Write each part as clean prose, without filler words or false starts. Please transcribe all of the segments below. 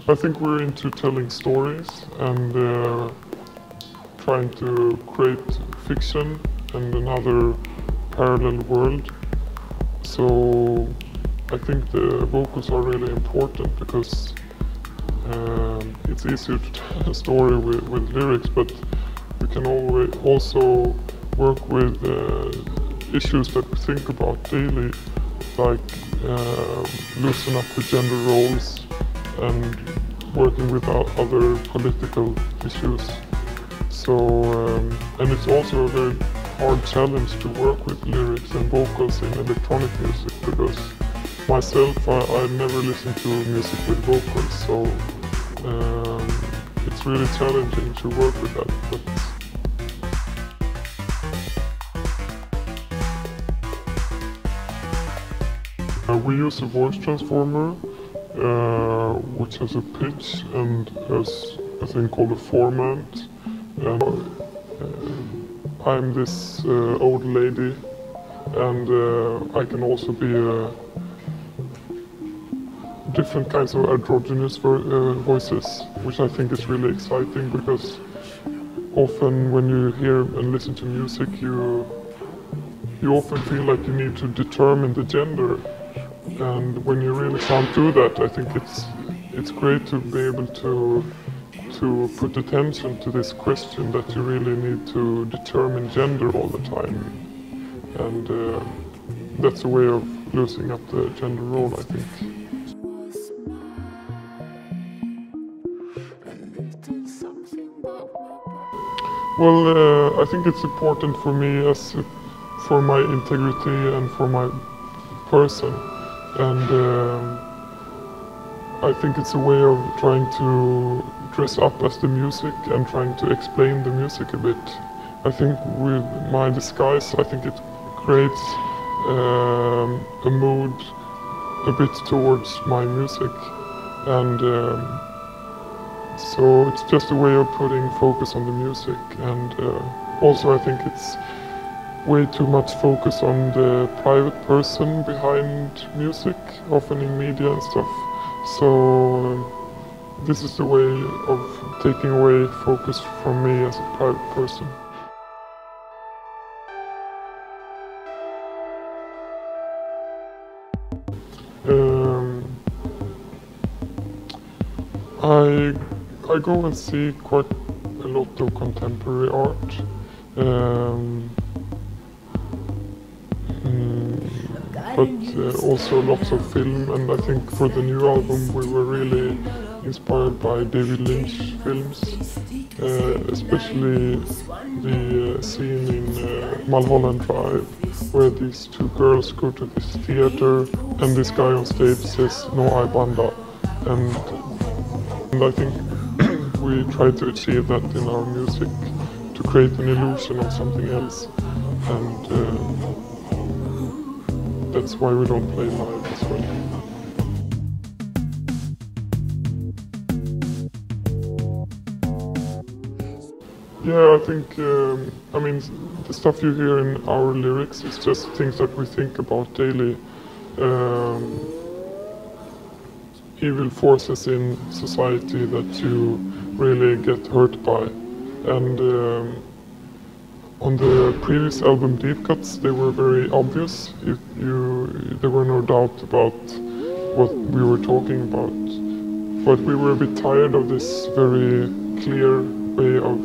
I think we're into telling stories and trying to create fiction and another parallel world. So I think the vocals are really important because it's easier to tell a story with lyrics, but we can always also work with issues that we think about daily, like loosen up the gender roles and working with other political issues. So, and it's also a very hard challenge to work with lyrics and vocals in electronic music because myself, I never listened to music with vocals, so it's really challenging to work with that. We use a voice transformer, which has a pitch and has a thing called a format. I'm this old lady, and I can also be different kinds of androgynous voices, which I think is really exciting because often when you hear and listen to music, you often feel like you need to determine the gender. And when you really can't do that, I think it's great to be able to put attention to this question that you really need to determine gender all the time. And that's a way of loosening up the gender role, I think. Well, I think it's important for me for my integrity and for my person. And I think it's a way of trying to dress up as the music and trying to explain the music a bit. I think with my disguise, I think it creates a mood a bit towards my music. And so it's just a way of putting focus on the music. And also I think it's way too much focus on the private person behind music, often in media and stuff. So this is the way of taking away focus from me as a private person. I go and see quite a lot of contemporary art. But also lots of film, and I think for the new album we were really inspired by David Lynch films, especially the scene in Mulholland Drive where these two girls go to this theater and this guy on stage says "No hay banda," and I think we try to achieve that in our music, to create an illusion of something else, and that's why we don't play live as well. Yeah, I think, I mean, the stuff you hear in our lyrics is just things that we think about daily. Evil forces in society that you really get hurt by. And on the previous album, Deep Cuts, they were very obvious. There were no doubt about what we were talking about. But we were a bit tired of this very clear way of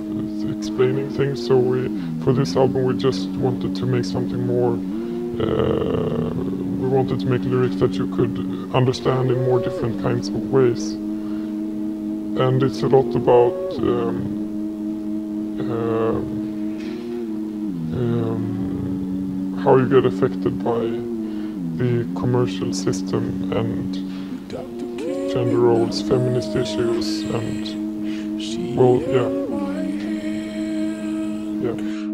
explaining things, so for this album we just wanted to make something more. We wanted to make lyrics that you could understand in more different kinds of ways. And it's a lot about how you get affected by the commercial system and gender roles, feminist issues, and, well, yeah.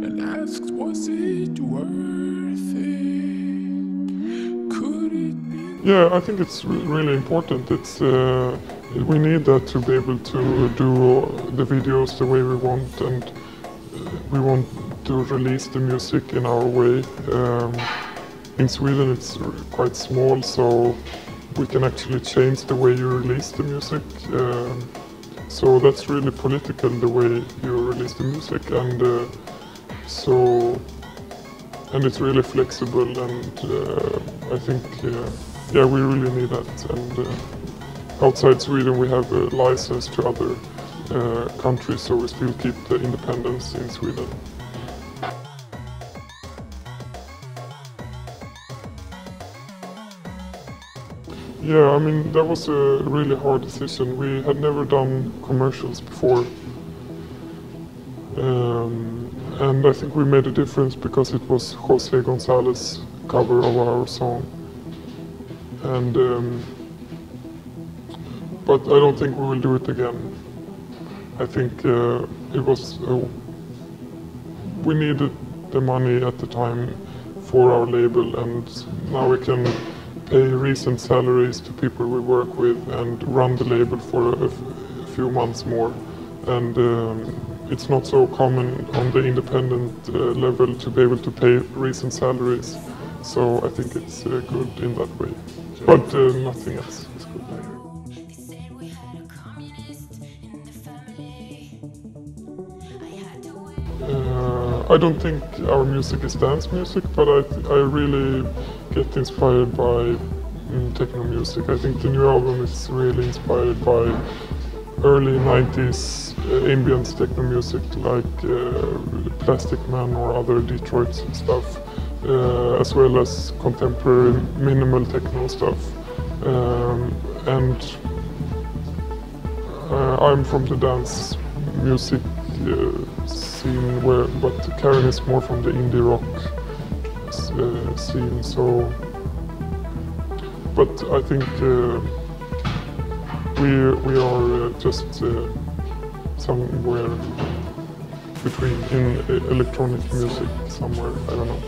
And asked, was it worth it? Could it be? Yeah, I think it's really important. We need that to be able to do the videos the way we want, and we want to release the music in our way. In Sweden it's quite small, so we can actually change the way you release the music. So that's really political, the way you release the music, and it's really flexible, and I think yeah, we really need that. And outside Sweden, we have a license to other countries, so we still keep the independence in Sweden. Yeah, I mean, that was a really hard decision. We had never done commercials before. And I think we made a difference because it was Jose Gonzalez's cover of our song. And but I don't think we will do it again. I think it was we needed the money at the time for our label, and now we can pay recent salaries to people we work with and run the label for a few months more. And it's not so common on the independent level to be able to pay recent salaries. So I think it's good in that way. But nothing else is good. I don't think our music is dance music, but I really get inspired by techno music. I think the new album is really inspired by early 90s ambient techno music like Plastic Man or other Detroit stuff, as well as contemporary minimal techno stuff. And I'm from the dance music scene, but Karen is more from the indie rock scene. So, but I think we are just somewhere between in electronic music somewhere. I don't know.